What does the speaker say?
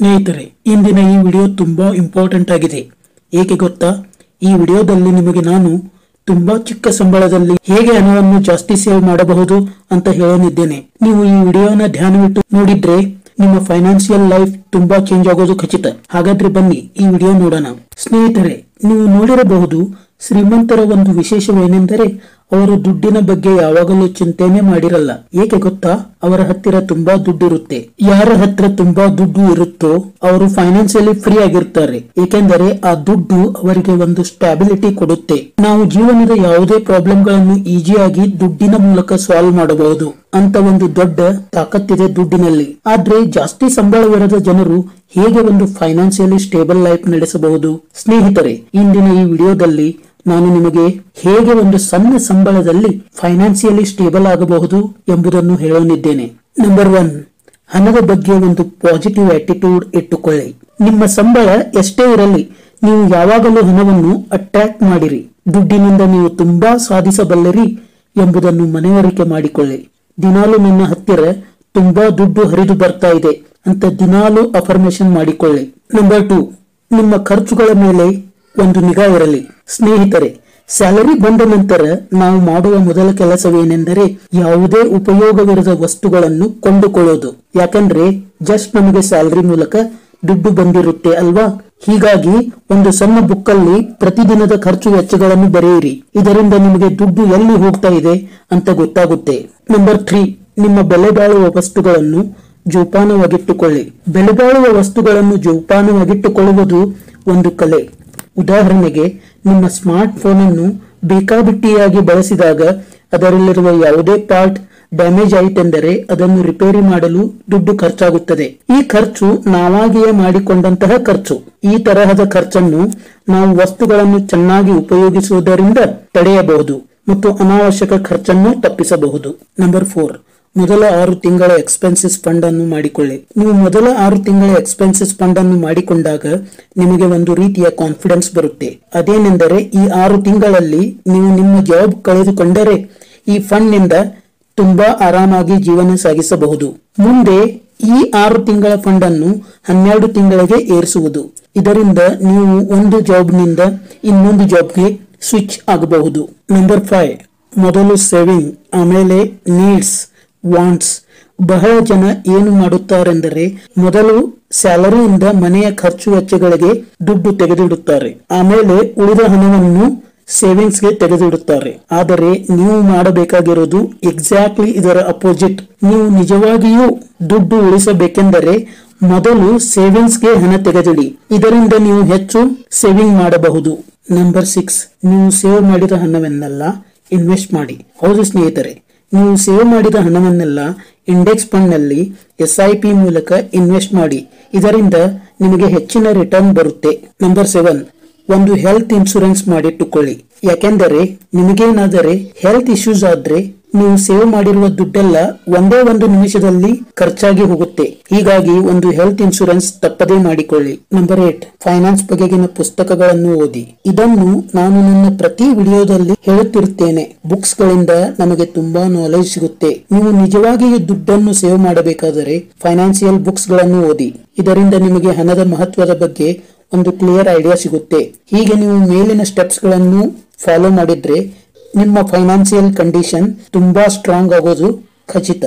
ಸ್ನೇಹಿತರೆ, ಇಂದಿನ ಈ ವಿಡಿಯೋ ತುಂಬಾ ಇಂಪಾರ್ಟೆಂಟ್ ಆಗಿದೆ. ಏಕೆ ಗೊತ್ತಾ? ಈ ವಿಡಿಯೋದಲ್ಲಿ ನಿಮಗೆ ನಾನು ತುಂಬಾ ಚಿಕ್ಕ ಸಂಬಳದಲ್ಲಿ ಹೇಗೆ ಹಣವನ್ನು ಜಾಸ್ತಿ ಸೇವ್ ಮಾಡಬಹುದು ಅಂತ ಹೇಳಲಿದ್ದೇನೆ. ನೀವು ಈ ವಿಡಿಯೋನ ಧ್ಯಾನವಿಟ್ಟು ನೋಡಿದ್ರೆ ನಿಮ್ಮ ಫೈನಾನ್ಷಿಯಲ್ ಲೈಫ್ ತುಂಬಾ ಚೇಂಜ್ ಆಗೋದು ಖಚಿತ. ಹಾಗಾದ್ರೆ ಬನ್ನಿ ಈ ವಿಡಿಯೋ ನೋಡೋಣ. ಸ್ನೇಹಿತರೆ, ನೀವು ನೋಡಿರಬಹುದು, ಶ್ರೀಮಂತರ ಒಂದು ವಿಶೇಷವೇನೆಂದರೆ ಅವರು ದುಡ್ಡಿನ ಬಗ್ಗೆ ಯಾವಾಗಲೂ ಚಿಂತೆನೆ ಮಾಡಿರಲ್ಲ. ಏಕೆ ಗೊತ್ತಾ? ಅವರ ಹತ್ತಿರ ತುಂಬಾ ದುಡ್ಡು ಇರುತ್ತೆ. ಯಾರ ಹತ್ರ ತುಂಬಾ ದುಡ್ಡು ಇರುತ್ತೋ ಅವರು ಫೈನಾನ್ಷಿಯಲಿ ಫ್ರೀ ಆಗಿರ್ತಾರೆ. ಏಕೆಂದರೆ ಆ ದುಡ್ಡು ಅವರಿಗೆ ಒಂದು ಸ್ಟಾಬಿಲಿಟಿ ಕೊಡುತ್ತೆ. ನಾವು ಜೀವನದ ಯಾವುದೇ ಪ್ರಾಬ್ಲಮ್ ಗಳನ್ನು ಈಸಿಯಾಗಿ ದುಡ್ಡಿನ ಮೂಲಕ ಸಾಲ್ವ್ ಮಾಡಬಹುದು ಅಂತ ಒಂದು ದೊಡ್ಡ ತಾಕತ್ತಿದೆ ದುಡ್ಡಿನಲ್ಲಿ. ಆದ್ರೆ ಜಾಸ್ತಿ ಸಂಬಳವಿರದ ಜನರು ಹೇಗೆ ಒಂದು ಫೈನಾನ್ಷಿಯಲಿ ಸ್ಟೇಬಲ್ ಲೈಫ್ ನಡೆಸಬಹುದು? ಸ್ನೇಹಿತರೆ, ಇಂದಿನ ಈ ವಿಡಿಯೋದಲ್ಲಿ ನಾನು ನಿಮಗೆ ಹೇಗೆ ಒಂದು ಸಣ್ಣ ಸಂಬಳದಲ್ಲಿ ಫೈನಾನ್ಷಿಯಲಿ ಸ್ಟೇಬಲ್ ಆಗಬಹುದು ಎಂಬುದನ್ನು ಹೇಳಲಿದ್ದೇನೆ. ನಂಬರ್ 1, ಹಣದ ಬಗ್ಗೆ ಒಂದು ಪಾಸಿಟಿವ್ ಆಟಿಟ್ಯೂಡ್ ಇಟ್ಟುಕೊಳ್ಳಿ. ನಿಮ್ಮ ಸಂಬಳ ಎಷ್ಟೇ ಇರಲಿ, ನೀವು ಯಾವಾಗಲೂ ಹಣವನ್ನು ಅಟ್ರಾಕ್ಟ್ ಮಾಡಿರಿ. ದುಡ್ಡಿನಿಂದ ನೀವು ತುಂಬಾ ಸಾಧಿಸಬಲ್ಲರಿ ಎಂಬುದನ್ನು ಮನವರಿಕೆ ಮಾಡಿಕೊಳ್ಳಿ. ದಿನಾಲು ನನ್ನ ಹತ್ತಿರ ತುಂಬಾ ದುಡ್ಡು ಹರಿದು ಬರ್ತಾ ಇದೆ ಅಂತ ದಿನಾಲು ಅಫರ್ಮೇಶನ್ ಮಾಡಿಕೊಳ್ಳಿ. ನಂಬರ್ 2, ನಿಮ್ಮ ಖರ್ಚುಗಳ ಮೇಲೆ ಒಂದು ನಿಗಾ ಇರಲಿ. ಸ್ನೇಹಿತರೆ, ಸ್ಯಾಲರಿ ಬಂದ ನಂತರ ನಾವು ಮಾಡುವ ಮೊದಲ ಕೆಲಸವೇನೆಂದರೆ ಯಾವುದೇ ಉಪಯೋಗವಿರದ ವಸ್ತುಗಳನ್ನು ಕೊಂಡುಕೊಳ್ಳೋದು. ಯಾಕಂದ್ರೆ ಜಸ್ಟ್ ನಮಗೆ ಸ್ಯಾಲರಿ ಮೂಲಕ ದುಡ್ಡು ಬಂದಿರುತ್ತೆ ಅಲ್ವಾ? ಹೀಗಾಗಿ ಒಂದು ಸಣ್ಣ ಬುಕ್ ಅಲ್ಲಿ ಪ್ರತಿದಿನದ ಖರ್ಚು ವೆಚ್ಚಗಳನ್ನು ಬರೆಯಿರಿ. ಇದರಿಂದ ನಿಮಗೆ ದುಡ್ಡು ಎಲ್ಲಿ ಹೋಗ್ತಾ ಇದೆ ಅಂತ ಗೊತ್ತಾಗುತ್ತೆ. ನಂಬರ್ 3, ನಿಮ್ಮ ಬೆಲೆ ಬಾಳುವ ವಸ್ತುಗಳನ್ನು ಜೋಪಾನವಾಗಿಟ್ಟುಕೊಳ್ಳಿ. ಬೆಲೆ ಬಾಳುವ ವಸ್ತುಗಳನ್ನು ಜೋಪಾನವಾಗಿಟ್ಟುಕೊಳ್ಳುವುದು ಒಂದು ಕಲೆ. ಉದಾಹರಣೆಗೆ, ನಿಮ್ಮ ಸ್ಮಾರ್ಟ್ ಫೋನ್ ಅನ್ನು ಬೇಕಾಬಿಟ್ಟಿಯಾಗಿ ಬಳಸಿದಾಗ ಅದರಲ್ಲಿರುವ ಯಾವುದೇ ಪಾರ್ಟ್ ಡ್ಯಾಮೇಜ್ ಆಯಿತೆಂದರೆ ಅದನ್ನು ರಿಪೇರಿ ಮಾಡಲು ದುಡ್ಡು ಖರ್ಚಾಗುತ್ತದೆ. ಈ ಖರ್ಚು ನಾವಾಗಿಯೇ ಮಾಡಿಕೊಂಡಂತಹ ಖರ್ಚು. ಈ ತರಹದ ಖರ್ಚನ್ನು ನಾವು ವಸ್ತುಗಳನ್ನು ಚೆನ್ನಾಗಿ ಉಪಯೋಗಿಸುವುದರಿಂದ ತಡೆಯಬಹುದು ಮತ್ತು ಅನಾವಶ್ಯಕ ಖರ್ಚನ್ನು ತಪ್ಪಿಸಬಹುದು. ನಂಬರ್ 4, ಮೊದಲ 6 ತಿಂಗಳ ಎಕ್ಸ್ಪೆನ್ಸಸ್ ಫಂಡ್ ಅನ್ನು ಮಾಡಿಕೊಳ್ಳಿ. ನೀವು ಮೊದಲ 6 ತಿಂಗಳ ಎಕ್ಸ್ಪೆನ್ಸಸ್ ಫಂಡ್ ಅನ್ನು ಮಾಡಿಕೊಂಡಾಗ ನಿಮಗೆ ಒಂದು ರೀತಿಯ ಕಾನ್ಫಿಡೆನ್ಸ್ ಬರುತ್ತೆ. ಅದೇನೆಂದರೆ ಈ 6 ತಿಂಗಳಲ್ಲಿ ನೀವು ನಿಮ್ಮ ಜಾಬ್ ಕಳೆದುಕೊಂಡರೆ ಈ ಫಂಡ್ ನಿಂದ ತುಂಬಾ ಆರಾಮಾಗಿ ಜೀವನ ಸಾಗಿಸಬಹುದು. ಮುಂದೆ ಈ 6 ತಿಂಗಳ ಫಂಡ್ ಅನ್ನು 12 ತಿಂಗಳಿಗೆ ಏರಿಸುವುದು. ಇದರಿಂದ ನೀವು ಒಂದು ಜಾಬ್ ನಿಂದ ಇನ್ನೊಂದು ಜಾಬ್ಗೆ ಸ್ವಿಚ್ ಆಗಬಹುದು. ನಂಬರ್ 5, ಮೊದಲು ಸೇವಿಂಗ್, ಆಮೇಲೆ ನೀಡ್ಸ್, ವಾಂಟ್ಸ್. ಬಹಳ ಜನ ಏನು ಮಾಡುತ್ತಾರೆಂದರೆ ಮೊದಲು ಸ್ಯಾಲರಿಯಿಂದ ಮನೆಯ ಖರ್ಚು ವೆಚ್ಚಗಳಿಗೆ ದುಡ್ಡು ತೆಗೆದಿಡುತ್ತಾರೆ, ಆಮೇಲೆ ಉಳಿದ ಹಣವನ್ನು ಸೇವಿಂಗ್ಸ್ ಗೆ ತೆಗೆದಿಡುತ್ತಾರೆ. ಆದರೆ ನೀವು ಮಾಡಬೇಕಾಗಿರೋದು ಎಕ್ಸಾಕ್ಟ್ಲಿ ಇದರ ಅಪೋಸಿಟ್. ನೀವು ನಿಜವಾಗಿಯೂ ದುಡ್ಡು ಉಳಿಸಬೇಕೆಂದರೆ ಮೊದಲು ಸೇವಿಂಗ್ಸ್ ಗೆ ಹಣ ತೆಗೆದಿಡಿ. ಇದರಿಂದ ನೀವು ಹೆಚ್ಚು ಸೇವಿಂಗ್ ಮಾಡಬಹುದು. ನಂಬರ್ 6, ನೀವು ಸೇವ್ ಮಾಡಿದ ಹಣವನ್ನೆಲ್ಲ ಇನ್ವೆಸ್ಟ್ ಮಾಡಿ. ಹೌದು ಸ್ನೇಹಿತರೆ, ನೀವು ಸೇವ್ ಮಾಡಿದ ಹಣವನ್ನೆಲ್ಲ ಇಂಡೆಕ್ಸ್ ಫಂಡ್ ನಲ್ಲಿ SIP ಮೂಲಕ ಇನ್ವೆಸ್ಟ್ ಮಾಡಿ. ಇದರಿಂದ ನಿಮಗೆ ಹೆಚ್ಚಿನ ರಿಟರ್ನ್ ಬರುತ್ತೆ. ನಂಬರ್ 7, ಒಂದು ಹೆಲ್ತ್ ಇನ್ಶೂರೆನ್ಸ್ ಮಾಡಿಟ್ಟುಕೊಳ್ಳಿ. ಯಾಕೆಂದರೆ ನಿಮಗೇನಾದರೆ ಹೆಲ್ತ್ ಇಶ್ಯೂಸ್ ಆದ್ರೆ ನೀವು ಸೇವ್ ಮಾಡಿರುವ ದುಡ್ಡೆಲ್ಲ ಒಂದೇ ಒಂದು ನಿಮಿಷದಲ್ಲಿ ಖರ್ಚಾಗಿ ಹೋಗುತ್ತೆ. ಹೀಗಾಗಿ ಒಂದು ಹೆಲ್ತ್ ಇನ್ಶೂರೆನ್ಸ್ ತಪ್ಪದೇ ಮಾಡಿಕೊಳ್ಳಿ. ನಂಬರ್ 8, ಫೈನಾನ್ಸ್ ಬಗೆಗಿನ ಪುಸ್ತಕಗಳನ್ನು ಓದಿ. ಇದನ್ನು ನಾನು ನನ್ನ ಪ್ರತಿ ವಿಡಿಯೋದಲ್ಲಿ ಹೇಳುತ್ತಿರುತ್ತೇನೆ. ಬುಕ್ಸ್ ಗಳಿಂದ ನಮಗೆ ತುಂಬಾ ನಾಲೆಜ್ ಸಿಗುತ್ತೆ. ನೀವು ನಿಜವಾಗಿಯೂ ದುಡ್ಡನ್ನು ಸೇವ್ ಮಾಡಬೇಕಾದರೆ ಫೈನಾನ್ಸಿಯಲ್ ಬುಕ್ಸ್ ಗಳನ್ನು ಓದಿ. ಇದರಿಂದ ನಿಮಗೆ ಹಣದ ಮಹತ್ವದ ಬಗ್ಗೆ ಒಂದು ಕ್ಲಿಯರ್ ಐಡಿಯಾ ಸಿಗುತ್ತೆ. ಹೀಗೆ ನೀವು ಮೇಲಿನ ಸ್ಟೆಪ್ಸ್ ಗಳನ್ನು ಫಾಲೋ ಮಾಡಿದ್ರೆ ನಿಮ್ಮ ಫೈನಾನ್ಷಿಯಲ್ ಕಂಡೀಷನ್ ತುಂಬಾ ಸ್ಟ್ರಾಂಗ್ ಆಗೋದು ಖಚಿತ.